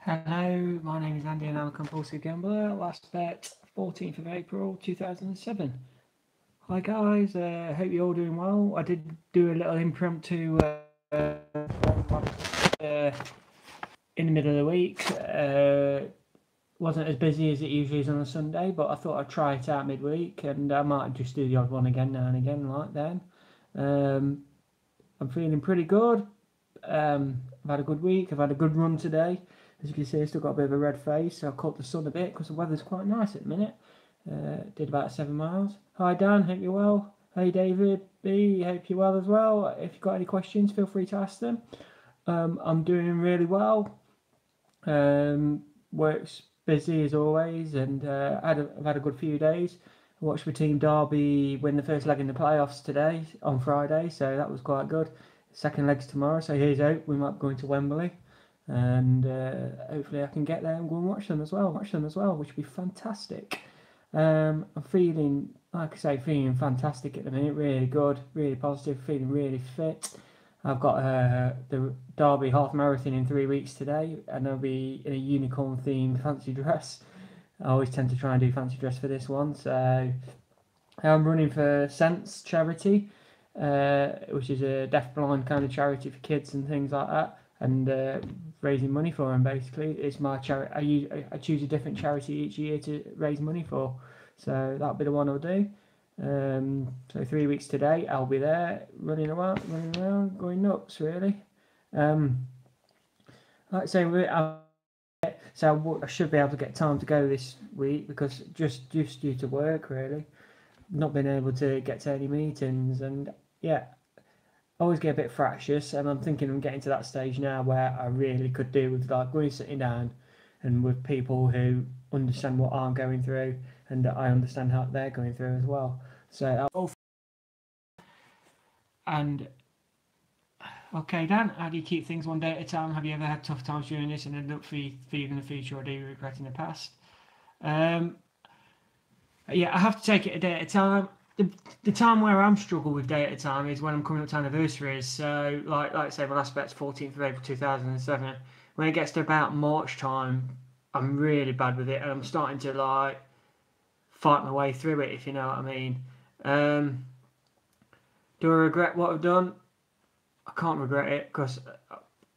Hello, my name is Andy and I'm a compulsive gambler. Last bet 14th of April 2007. Hi guys, hope you're all doing well. I did do a little impromptu in the middle of the week. Wasn't as busy as it usually is on a Sunday, but I thought I'd try it out midweek and I might just do the odd one again now and again like them. I'm feeling pretty good. I've had a good week. I've had a good run today. As you can see, I've still got a bit of a red face, so I've caught the sun a bit because the weather's quite nice at the minute. Did about 7 miles. Hi Dan, hope you're well. Hey David B, hope you're well as well. If you've got any questions, feel free to ask them. I'm doing really well. Work's busy as always, and I've had a good few days. I watched my team Derby win the first leg in the playoffs today on Friday, so that was quite good. Second leg's tomorrow, so here's hope. We might be going to Wembley, and hopefully I can get there and go and watch them as well, which would be fantastic. I'm feeling, like I say, feeling fantastic at the minute, really good, really positive, feeling really fit. I've got the Derby half marathon in 3 weeks today, and I'll be in a unicorn themed fancy dress. I always tend to try and do fancy dress for this one, so I'm running for Sense Charity, which is a deaf-blind kind of charity for kids and things like that, and raising money for them. Basically, it's my charity. I choose a different charity each year to raise money for, so that'll be the one I'll do. So 3 weeks today, I'll be there running around, going nuts, really. Like I say, so I should be able to get time to go this week because just due to work, really, not been able to get to any meetings, and yeah, always get a bit fractious. And I'm thinking I'm getting to that stage now where I really could do with like going sitting down and with people who understand what I'm going through and that I understand how they're going through as well. So and okay, Dan, how do you keep things one day at a time? Have you ever had tough times during this and ended up feeling the future, or do you regret in the past? Yeah, I have to take it a day at a time. The time where I'm struggle with day at a time is when I'm coming up to anniversaries. So, like I say, my last bet's 14th of April 2007. When it gets to about March time, I'm really bad with it, and I'm starting to like fight my way through it, if you know what I mean. Do I regret what I've done? I can't regret it because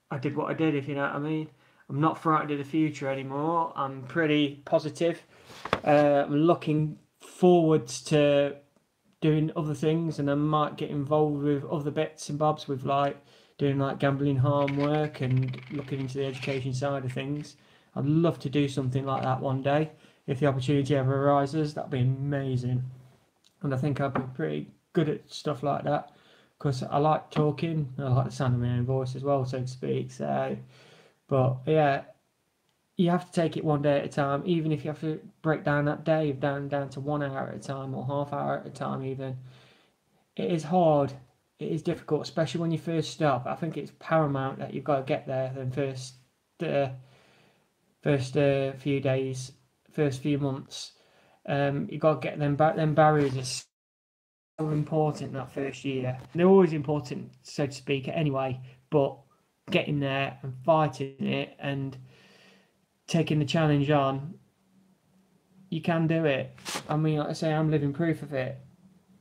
I did what I did, if you know what I mean. I'm not frightened of the future anymore. I'm pretty positive. I'm looking forwards to doing other things, and I might get involved with other bits and bobs with like doing like gambling harm work and looking into the education side of things. I'd love to do something like that one day. If the opportunity ever arises, that'd be amazing. And I think I'd be pretty good at stuff like that because I like talking. I like the sound of my own voice as well, so to speak. So, but yeah, you have to take it one day at a time, even if you have to break down that day down to 1 hour at a time or half hour at a time. Even it is hard, it is difficult, especially when you first start. I think it's paramount that you've got to get there the first few days, first few months. You've got to get them back. Them barriers are so important that first year. They're always important, so to speak, anyway. But getting there and fighting it and taking the challenge on, you can do it. I mean, like I say, I'm living proof of it.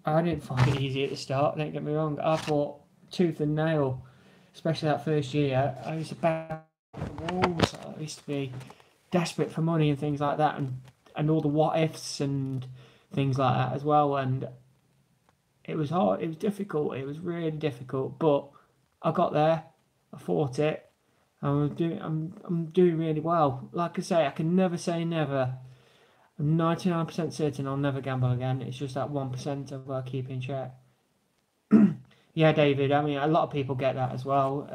I didn't find it easy at the start, don't get me wrong. I fought tooth and nail, especially that first year. I used to bang the walls. I used to be desperate for money and things like that, and all the what ifs and things like that as well. And it was hard. It was difficult. It was really difficult, but I got there. I fought it. I'm doing really well. Like I say, I can never say never. I'm 99% certain I'll never gamble again. It's just that 1% I've got to keep in check. Yeah, David. I mean, a lot of people get that as well.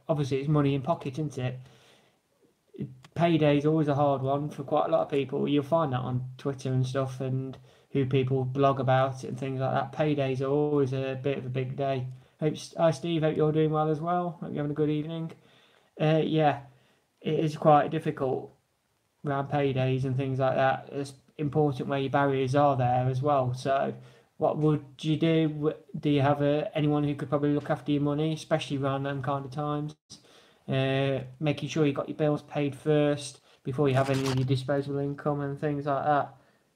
Obviously, it's money in pocket, isn't it? Payday is always a hard one for quite a lot of people. You'll find that on Twitter and stuff, and who people blog about it and things like that. Paydays are always a bit of a big day. Hi Steve, hope you're doing well as well. Hope you're having a good evening. Yeah, it is quite difficult around paydays and things like that. It's important where your barriers are there as well. So, what would you do? Do you have anyone who could probably look after your money, especially around them kind of times? making sure you got your bills paid first before you have any of your disposable income and things like that,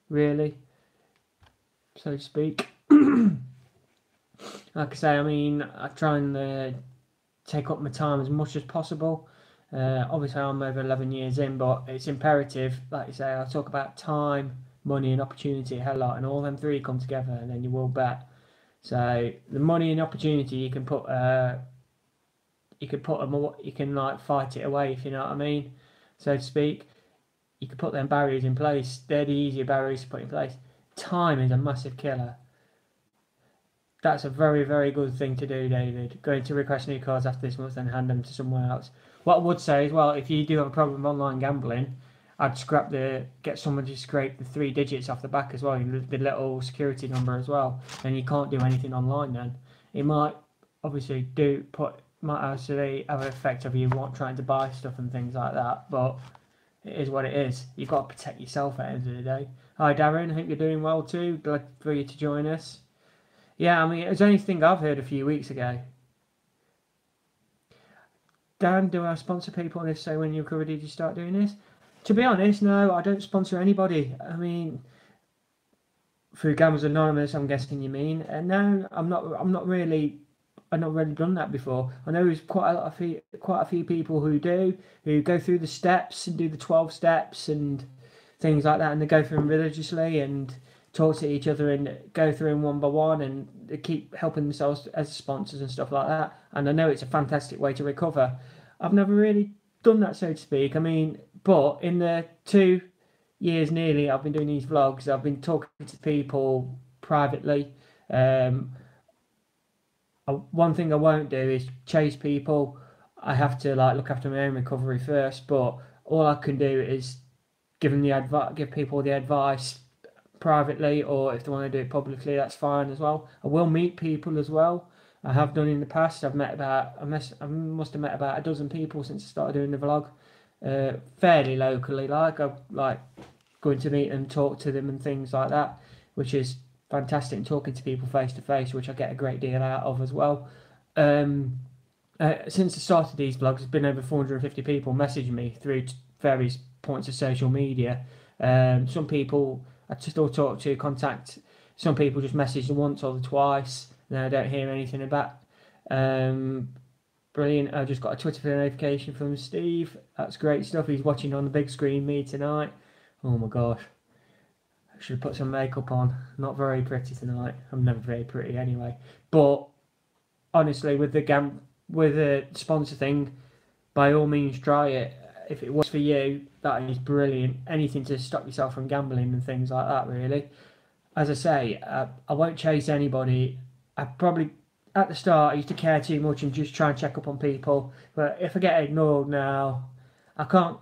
really, so to speak. Like I say, I mean, I try and take up my time as much as possible. Obviously, I'm over 11 years in, but it's imperative, like you say, I talk about time, money, and opportunity a hell lot, and all them three come together, and then you will bet. So the money and opportunity, you can put them, you can like fight it away, if you know what I mean, so to speak. You can put them barriers in place. They're the easier barriers to put in place. Time is a massive killer. That's a very, very good thing to do, David. Going to request new cards after this month, then hand them to someone else. What I would say as well, if you do have a problem with online gambling, I'd get someone to scrape the 3 digits off the back as well, the little security number as well. Then you can't do anything online. Then it might obviously might actually have an effect of you trying to buy stuff and things like that, but it is what it is. You've got to protect yourself at the end of the day. Hi Darren, I hope you're doing well too. Glad for you to join us. Yeah, I mean, it was only thing I've heard a few weeks ago. Dan, do I sponsor people? And if so, when you recover, did you start doing this? To be honest, no, I don't sponsor anybody. I mean, through Gamblers Anonymous, I'm guessing you mean. And no, I've not really done that before. I know there's quite a few people who go through the steps and do the 12 steps and things like that, and they go through them religiously and talk to each other and go through them one by one, and they keep helping themselves as sponsors and stuff like that. And I know it's a fantastic way to recover. I've never really done that, so to speak. I mean, but in the 2 years nearly I've been doing these vlogs, I've been talking to people privately. One thing I won't do is chase people. I have to look after my own recovery first, but all I can do is give people the advice privately, or if they want to do it publicly, that's fine as well. I will meet people as well. I have done in the past. I must have met about a dozen people since I started doing the vlog, fairly locally. I like going to meet them, talk to them, and things like that, which is fantastic. And talking to people face to face, which I get a great deal out of as well. Since the start of these vlogs, there's been over 450 people messaging me through various points of social media. Some people I still talk to, contact. Some people just message once or twice, and I don't hear anything about. Brilliant. I just got a Twitter notification from Steve. That's great stuff. He's watching on the big screen me tonight. Oh my gosh. I should have put some makeup on. Not very pretty tonight. I'm never very pretty anyway. But honestly, with the sponsor thing, by all means try it. If it works for you, that is brilliant. Anything to stop yourself from gambling and things like that, really. As I say, I won't chase anybody. I probably, at the start, I used to care too much and just try and check up on people. But if I get ignored now, I can't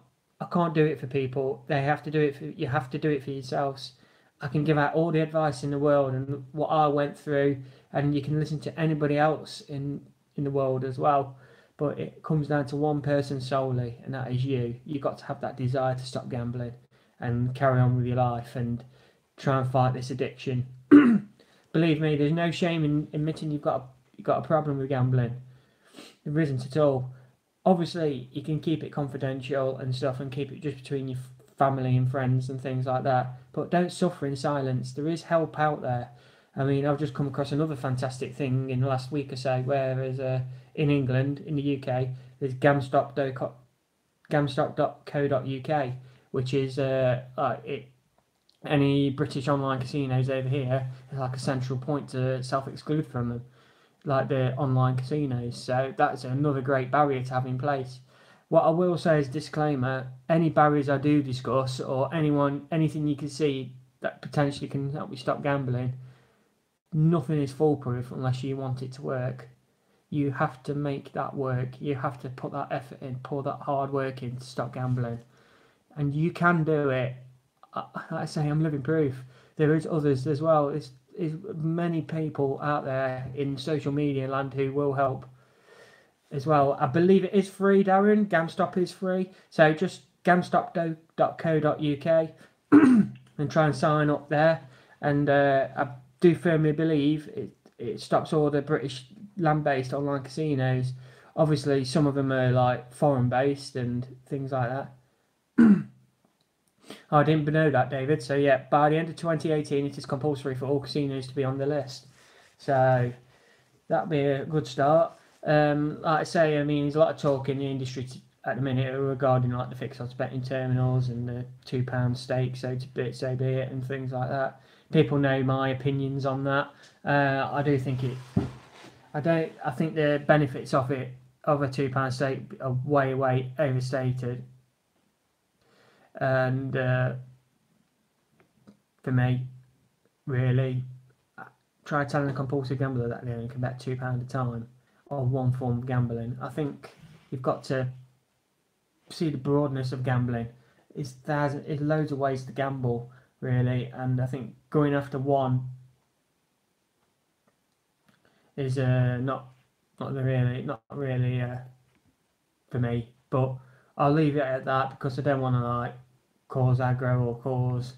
do it for people. You have to do it for yourselves. I can give out all the advice in the world and what I went through, and you can listen to anybody else in the world as well. But it comes down to one person solely, and that is you. You've got to have that desire to stop gambling and carry on with your life and try and fight this addiction. Believe me, there's no shame in admitting you've got a problem with gambling. There isn't at all. Obviously, you can keep it confidential and stuff, and keep it just between your family and friends and things like that. But don't suffer in silence. There is help out there. I mean, I've just come across another fantastic thing in the last week or so, where there's in England, in the UK, there's gamstop.co.uk, which is any British online casinos over here is like a central point to self-exclude from them, like the online casinos. So that's another great barrier to have in place. What I will say as a disclaimer, any barriers I do discuss, or anything you can see that potentially can help you stop gambling, nothing is foolproof unless you want it to work. You have to make that work. You have to put that effort in, pour that hard work in to stop gambling. And you can do it. Like I say, I'm living proof. There is others as well. There's many people out there in social media land who will help as well. I believe it is free, Darren. GamStop is free. So just gamstop.co.uk and try and sign up there. And I do firmly believe it stops all the British land-based online casinos. Obviously, some of them are like foreign based and things like that. I didn't know that, David. So yeah, by the end of 2018, it is compulsory for all casinos to be on the list. So that'd be a good start. Like I say, I mean, there's a lot of talk in the industry at the minute regarding like the fixed odds betting terminals and the £2 stake, so be it, and things like that. People know my opinions on that. I do think it. I think the benefits of it of a £2 stake are way overstated. And for me, really, try telling a compulsive gambler that they only can bet £2 a time on one form of gambling. I think you've got to see the broadness of gambling. There's loads of ways to gamble, really, and I think going after one is not really for me. But I'll leave it at that because I don't want to like cause aggro or cause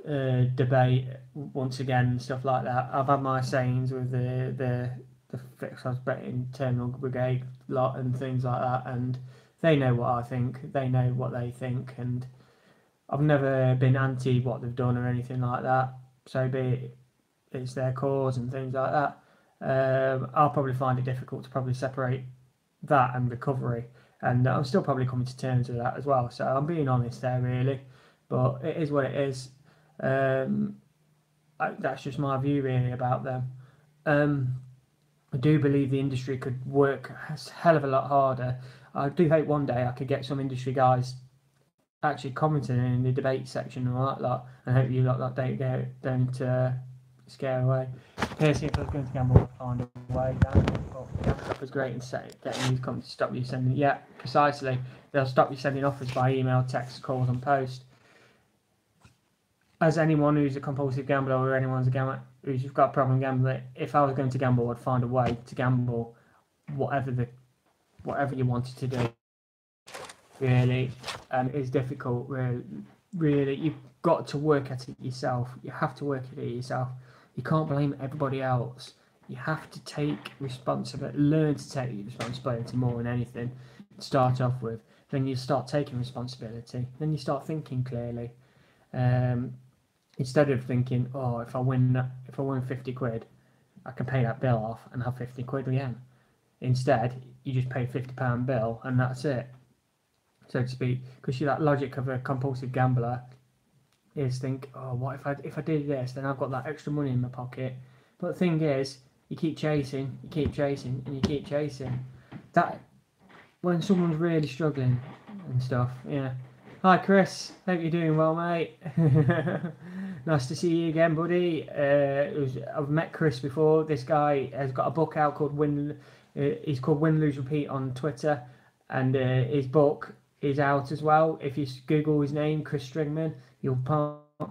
debate once again and stuff like that. I've had my sayings with the fixed odds betting terminal brigade lot and things like that, and they know what I think. They know what they think, and I've never been anti what they've done or anything like that. So be it, it's their cause and things like that. I'll probably find it difficult to probably separate that and recovery, and I'm still probably coming to terms with that as well. So I'm being honest there, really, but it is what it is. That's just my view really about them. I do believe the industry could work a hell of a lot harder. I do hope one day I could get some industry guys actually commenting in the debate section and all that lot. I hope you lot that don't scare away. Personally, if I was going to gamble, I'd find a way. Gambling offers great in getting these companies to stop you sending. Yeah, precisely. They'll stop you sending offers by email, text, calls, and post. As anyone who's a compulsive gambler or anyone's a gambler who's got a problem gambling, if I was going to gamble, I'd find a way to gamble whatever you wanted to do. Really, and it's difficult. Really, you've got to work at it yourself. You have to work at it yourself. You can't blame everybody else. You have to take responsibility. Learn to take responsibility more than anything. Start off with. Then you start taking responsibility. Then you start thinking clearly. Instead of thinking, oh, if I win 50 quid, I can pay that bill off and have 50 quid again. Instead, you just pay £50 bill and that's it, so to speak. Because that logic of a compulsive gambler is think, oh, what if I did this, then I've got that extra money in my pocket. But the thing is, you keep chasing, and you keep chasing. That when someone's really struggling and stuff, yeah. Hi Chris, hope you're doing well, mate. Nice to see you again, buddy. I've met Chris before. This guy has got a book out called he's called Win, Lose, Repeat on Twitter, and his book is out as well. If you Google his name, Chris Stringman, you'll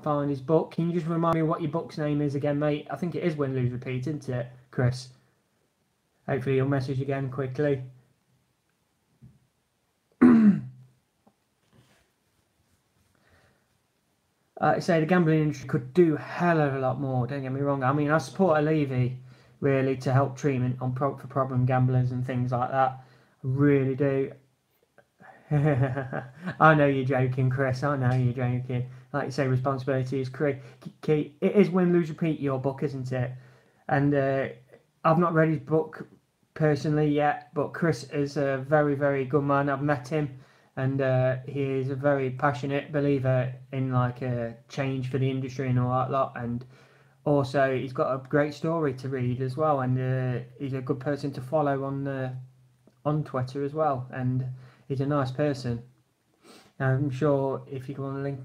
find his book. Can you just remind me what your book's name is again, mate? I think it is Win, Lose, Repeat, isn't it, Chris? Hopefully you'll message again quickly. I say the gambling industry could do a hell of a lot more, don't get me wrong. I mean, I support Levy really to help treatment for problem gamblers and things like that. I really do. I know you're joking, Chris. I know you're joking. Like you say, responsibility is key. It is Win, Lose, Repeat, your book, isn't it? And I've not read his book personally yet, but Chris is a very, very good man. I've met him. And he is a very passionate believer in like a change for the industry and all that lot. And also, he's got a great story to read as well. And he's a good person to follow on Twitter as well. And he's a nice person. I'm sure if you link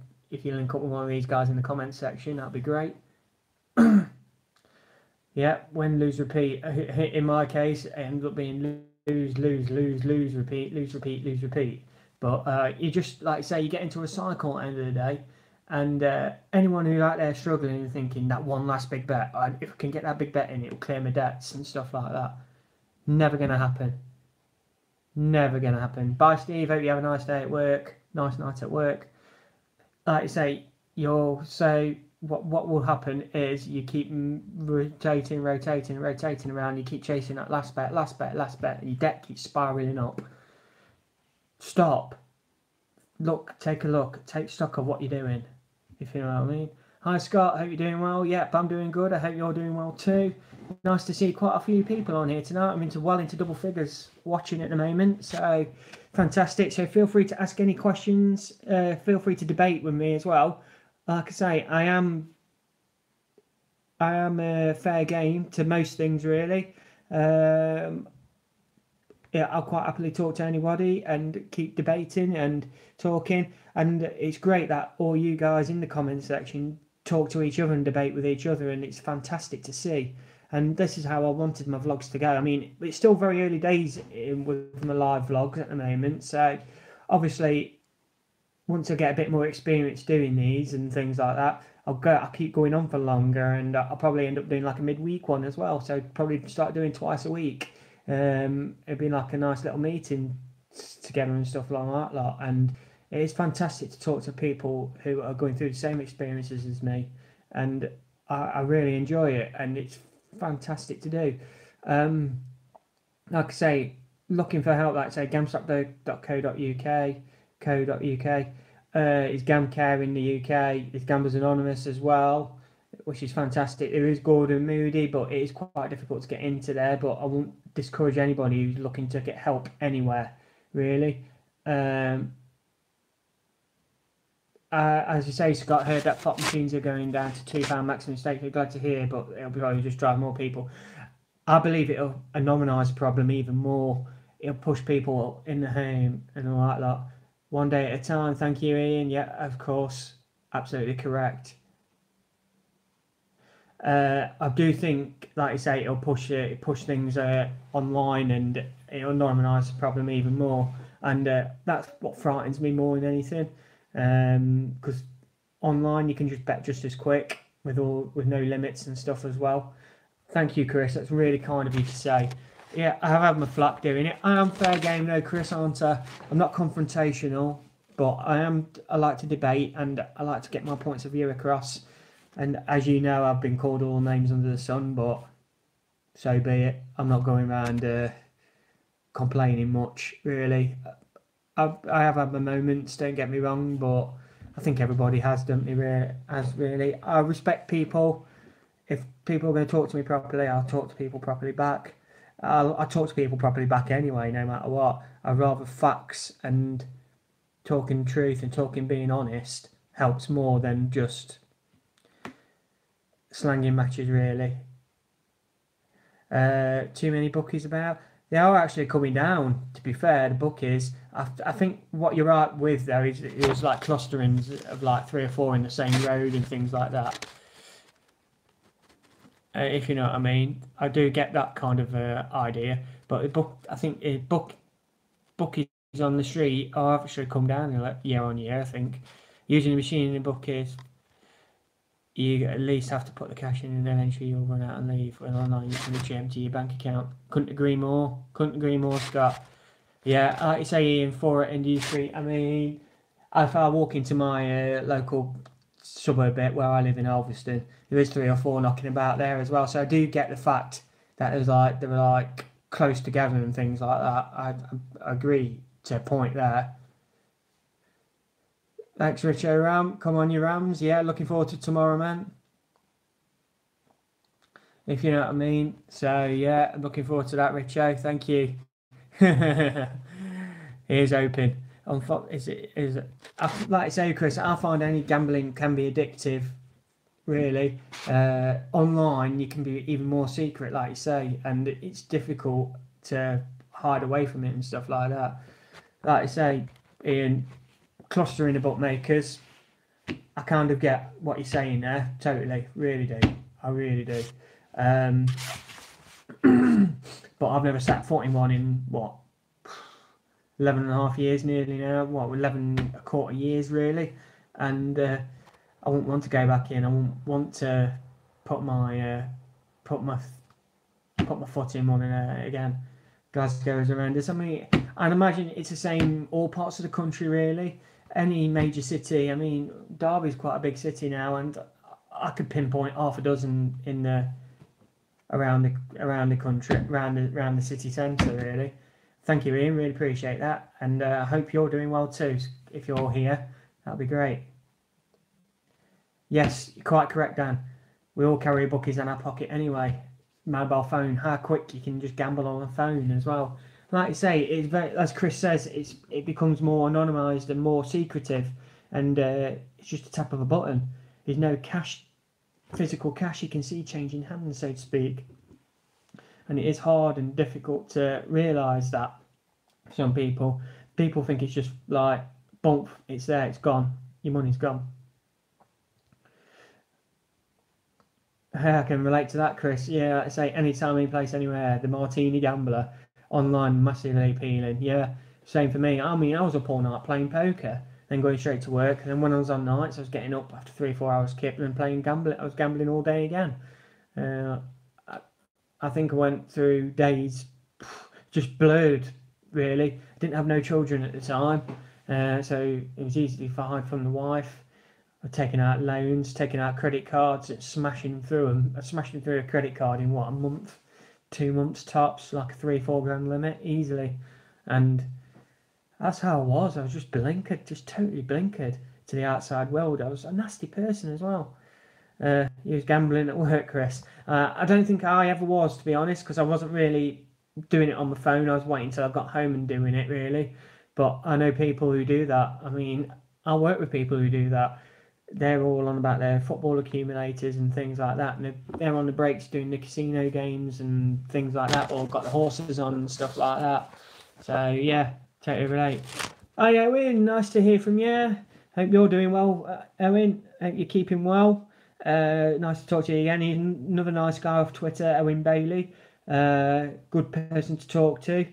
up with one of these guys in the comments section, that'd be great. Yeah, Win, Lose, Repeat. In my case, it ends up being lose, repeat, lose, repeat, lose, repeat. But you just, like I say, you get into a cycle at the end of the day. And anyone who's out there struggling and thinking that one last big bet, if I can get that big bet in, it'll clear my debts and stuff like that. Never going to happen. Never going to happen. Bye, Steve. Hope you have a nice day at work. Nice night at work. Like I say, you're so what will happen is you keep rotating around. You keep chasing that last bet, and your deck keeps spiraling up. Stop. Look, take a look, take stock of what you're doing, if you know what I mean. Hi Scott, hope you're doing well. Yep, I'm doing good. I hope you're doing well too. Nice to see quite a few people on here tonight. I'm well into double figures watching at the moment, so fantastic. So feel free to ask any questions. Feel free to debate with me as well. Like I say, I am a fair game to most things really. Yeah, I'll quite happily talk to anybody and keep debating and talking. And it's great that all you guys in the comment section talk to each other and debate with each other, and it's fantastic to see. And this is how I wanted my vlogs to go. I mean, it's still very early days with my live vlogs at the moment, so obviously once I get a bit more experience doing these and things like that, I'll keep going on for longer, and I'll probably end up doing like a midweek one as well. So probably start doing twice a week. It'd be like a nice little meeting together and stuff like that lot. And it is fantastic to talk to people who are going through the same experiences as me, and I really enjoy it, and it's fantastic to do. Like I say, looking for help, like I say, gamstop.co.uk is Gamcare in the UK. It's Gamblers Anonymous as well, which is fantastic. There is Gordon Moody, but it is quite difficult to get into there. But I won't discourage anybody who's looking to get help anywhere, really. As you say, Scott, heard that flop machines are going down to £2 maximum stake. We're glad to hear, but it'll probably just drive more people. I believe it'll anonymise the problem even more. It'll push people in the home and all that lot. One day at a time. Thank you, Ian. Yeah, of course. Absolutely correct. I do think, like you say, it'll push things online, and it'll normalise the problem even more. And that's what frightens me more than anything. Because online you can just bet just as quick with no limits and stuff as well. Thank you, Chris. That's really kind of you to say. Yeah, I have had my flack doing it. I am fair game though, Chris, aren't I? I'm not confrontational, but I like to debate, and I like to get my points of view across. And as you know, I've been called all names under the sun, but so be it. I'm not going around complaining much, really. I have had my moments, don't get me wrong, but I think everybody has, don't they? Really. I respect people. If people are going to talk to me properly, I'll talk to people properly back. I talk to people properly back anyway, no matter what. I'd rather facts and talking truth and being honest helps more than just slanging matches, really. Too many bookies about. They are actually coming down, to be fair, the bookies. I think what you're right with, though, is it was like clusterings of like 3 or 4 in the same road and things like that. If you know what I mean. I do get that kind of idea. But I think bookies on the street are actually come down year on year, I think. Using the machine in the bookies, you at least have to put the cash in, and then eventually you'll run out and leave. When online, you can reach empty your bank account. Couldn't agree more, Scott. Yeah, like you say, Ian, for it in the street. I mean, if I walk into my local suburb bit where I live in Elveston, there is 3 or 4 knocking about there as well. So I do get the fact that they were like close together and things like that. I agree to a point there. Thanks, Richo Ram. Come on, you Rams. Yeah, looking forward to tomorrow, man. If you know what I mean. So yeah, I'm looking forward to that, Richo. Thank you. Here's open. Like I say, Chris, I find any gambling can be addictive, really. Online, you can be even more secret, like you say, and it's difficult to hide away from it and stuff like that. Like I say, Ian, clustering the bookmakers, I kind of get what you're saying there, totally, really do. I really do. But I've never sat 41 in, 11 and a half years nearly now, 11 a quarter years really, and I wouldn't want to go back in. I wouldn't want to put my foot in one again. Glasgow is horrendous. I mean, I'd imagine it's the same all parts of the country really. Any major city. I mean, Derby's quite a big city now, and I could pinpoint half a dozen in the around the country, around the city centre. Really, thank you, Ian. Really appreciate that, and I hope you're doing well too. If you're here, that'd be great. Yes, you're quite correct, Dan. We all carry bookies in our pocket anyway. Mobile phone, how quick you can just gamble on a phone as well. Like I say, it's very, as Chris says, it becomes more anonymised and more secretive, and it's just a tap of a button. There's no cash, physical cash you can see changing hands, so to speak. And it is hard and difficult to realise that. Some people think it's just like bump, it's there, it's gone, your money's gone. I can relate to that, Chris. Yeah, I say anytime, any place, anywhere. The Martini Gambler, online, massively appealing. Yeah, same for me. I mean, I was up all night playing poker, then going straight to work. And then when I was on nights, I was getting up after 3 or 4 hours kip and then playing gambling. I was gambling all day again. Uh, I think I went through days just blurred, really. I didn't have no children at the time, so it was easy to hide from the wife. I've taken out loans, taking out credit cards, and smashing through them. I smashed them through a credit card in what, a month, 2 months tops, like a 3-4 grand limit easily, and that's how I was. I was just blinkered, just totally blinkered to the outside world. I was a nasty person as well. He was gambling at work, Chris. I don't think I ever was, to be honest, because I wasn't really doing it on my phone. I was waiting until I got home and doing it, really. But I know people who do that. I mean, I work with people who do that. They're all on about their football accumulators and things like that, and they're on the breaks doing the casino games and things like that, or got the horses on and stuff like that. So yeah, totally relate. Hi Owen, nice to hear from you. Hope you're doing well, Owen. Hope you're keeping well. Nice to talk to you again. He's another nice guy off Twitter, Owen Bailey. Good person to talk to.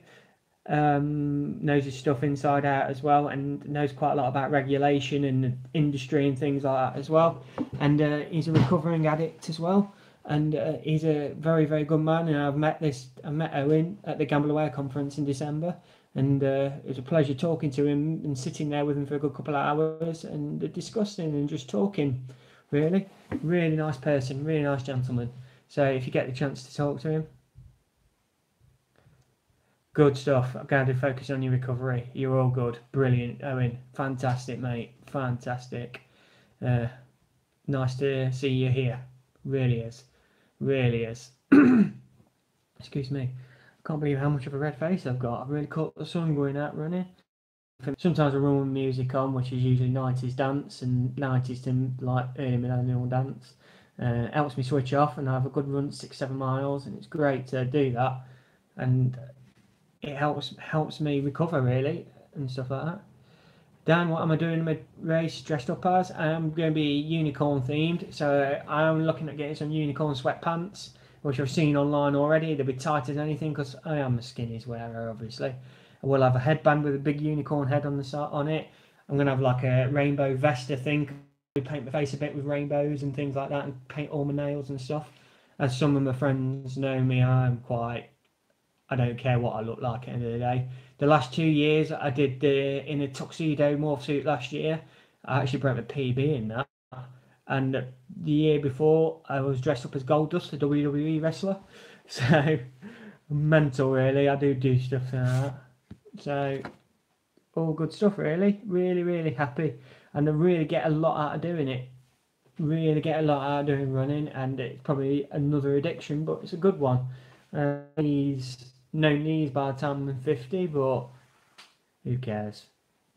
Knows his stuff inside out as well, and knows quite a lot about regulation and industry and things like that as well. And he's a recovering addict as well. And he's a very, very good man. And I met Owen at the Gamble Aware conference in December, and it was a pleasure talking to him and sitting there with him for a good couple of hours and discussing and just talking. Really, really nice person, really nice gentleman. So if you get the chance to talk to him, good stuff. I'm going to focus on your recovery. You're all good. Brilliant, Owen. Fantastic, mate. Fantastic. Nice to see you here. Really is. Really is. Excuse me. I can't believe how much of a red face I've got. I've really caught the sun going out running. Sometimes I run with music on, which is usually 90s dance and 90s to like early millennial dance. Helps me switch off and I have a good run, 6-7 miles, and it's great to do that. And it helps me recover really and stuff like that. Dan, what am I doing in my race dressed up as? I'm going to be unicorn themed, so I'm looking at getting some unicorn sweatpants, which I've seen online already. They'll be tight as anything because I am a skinnies wearer, obviously. I will have a headband with a big unicorn head on the side on it. I'm going to have like a rainbow vest, I think. Paint my face a bit with rainbows and things like that, and paint all my nails and stuff. As some of my friends know me, I don't care what I look like at the end of the day. The last 2 years I did in a tuxedo morph suit last year. I actually broke my PB in that. And the year before I was dressed up as Goldust, the WWE wrestler. So mental really. I do stuff like that. So all good stuff really. Really, really happy. And I really get a lot out of doing it. Really get a lot out of doing running, and it's probably another addiction, but it's a good one. He's no knees by the time I'm 50, but who cares?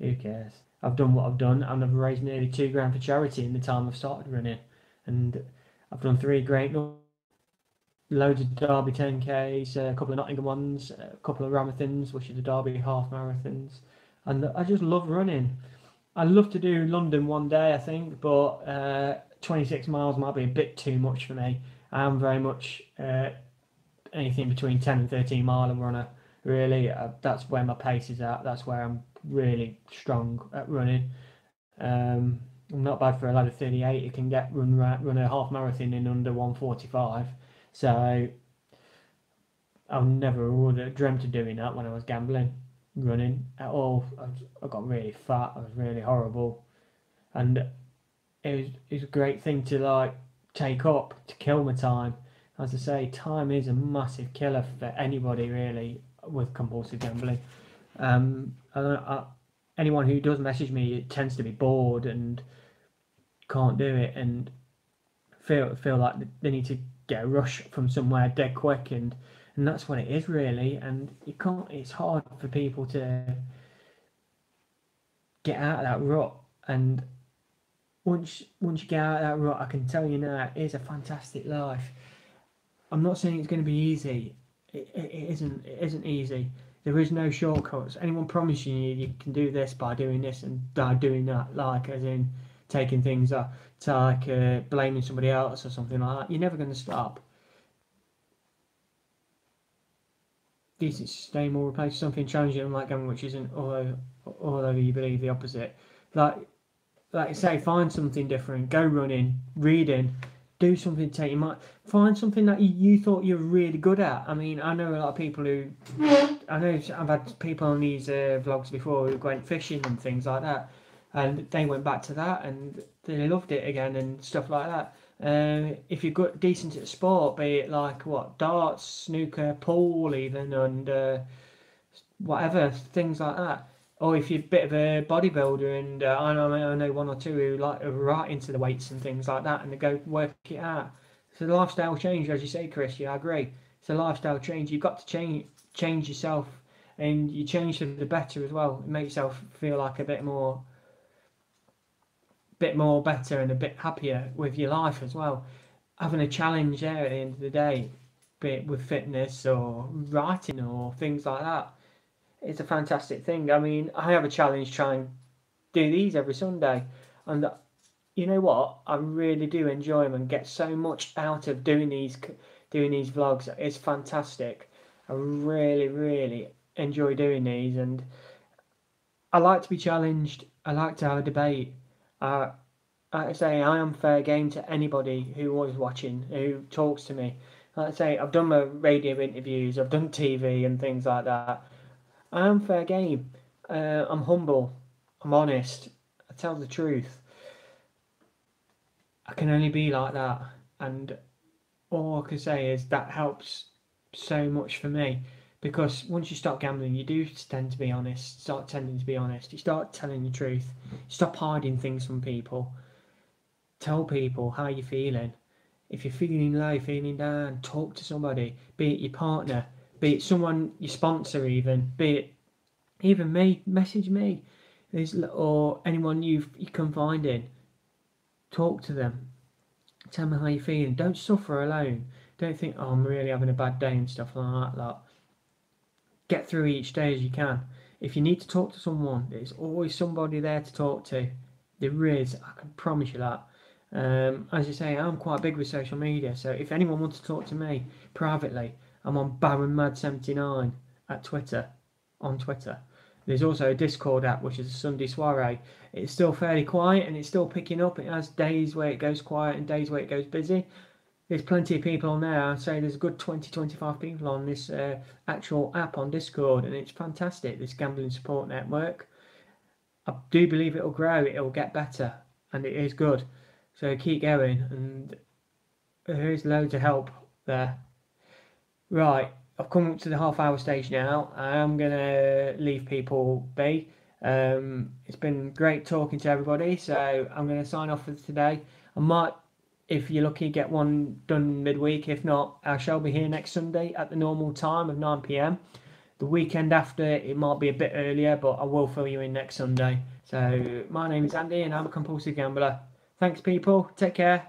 Who cares? I've done what I've done, and I've raised nearly £2 for charity in the time I've started running, and I've done 3 great, loads of Derby 10Ks, a couple of Nottingham ones, a couple of Ramathons, which are the Derby half marathons, and I just love running. I'd love to do London one day, I think, but 26 miles might be a bit too much for me. I am very much anything between 10 and 13 mile runner, really. That's where my pace is at. That's where I'm really strong at running. I'm not bad for a lad of 38. You can run a half marathon in under 1:45. So I never would have dreamt of doing that when I was gambling, running at all. I got really fat. I was really horrible, and it was a great thing to like take up to kill my time. As I say, time is a massive killer for anybody really with compulsive gambling. Anyone who does message me tends to be bored and can't do it, and feel like they need to get a rush from somewhere dead quick, and that's what it is really. And you can't. It's hard for people to get out of that rut. And once you get out of that rut, I can tell you now, it is a fantastic life. I'm not saying it's going to be easy. It isn't easy. There is no shortcuts. Anyone promising you can do this by doing this and by doing that, like as in taking things up, to like blaming somebody else or something like that, you're never going to stop. Decent, sustain will replace something challenging like gambling, which isn't, although you believe the opposite. Like I say, find something different. Go running, reading, do something to take your mind. Find something that you thought you were really good at. I mean, I know a lot of people who, I know I've had people on these vlogs before who went fishing and things like that, and they went back to that and they loved it again and stuff like that. If you're good, decent at sport, be it like darts, snooker, pool, even, and whatever, things like that. Or if you're a bit of a bodybuilder, and I know one or two who like are right into the weights and things like that, and they go work it out. It's a lifestyle change, as you say, Chris. Yeah, I agree. It's a lifestyle change. You've got to change yourself, and you change for the better as well. Make yourself feel like a bit more better and a bit happier with your life as well. Having a challenge there at the end of the day, be it with fitness or writing or things like that, it's a fantastic thing. I mean, I have a challenge trying to do these every Sunday, and you know what? I really do enjoy them and get so much out of doing these vlogs. It's fantastic. I really enjoy doing these, and I like to be challenged. I like to have a debate. Like I say, I am fair game to anybody who was watching, who talks to me. Like I say, I've done my radio interviews, I've done TV and things like that. I am fair game. I'm humble. I'm honest. I tell the truth. I can only be like that, and all I can say is that helps so much for me, because once you start gambling, you do tend to be honest. Start tending to be honest. You start telling the truth. Stop hiding things from people. Tell people how you're feeling. If you're feeling low, feeling down, talk to somebody. Be it your partner, be it someone, your sponsor, even, be it even me. Message me, or anyone you can find in. Talk to them. Tell me how you're feeling. Don't suffer alone. Don't think, oh, I'm really having a bad day and stuff like that. Like, get through each day as you can. If you need to talk to someone, there's always somebody there to talk to. There is. I can promise you that. As you say, I'm quite big with social media, so if anyone wants to talk to me privately, I'm on BaronMad79 at Twitter, on Twitter. There's also a Discord app, which is a Sunday soiree. It's still fairly quiet and it's still picking up. It has days where it goes quiet and days where it goes busy. There's plenty of people on there. I'd say there's a good 20-25 people on this actual app on Discord, and it's fantastic, this gambling support network. I do believe it'll grow, it'll get better, and it is good. So keep going, and there is loads of help there. Right, I've come up to the half-hour stage now. I'm going to leave people be. It's been great talking to everybody, so I'm going to sign off for today. I might, if you're lucky, get one done midweek. If not, I shall be here next Sunday at the normal time of 9 PM. The weekend after, it might be a bit earlier, but I will fill you in next Sunday. So my name is Andy, and I'm a compulsive gambler. Thanks, people. Take care.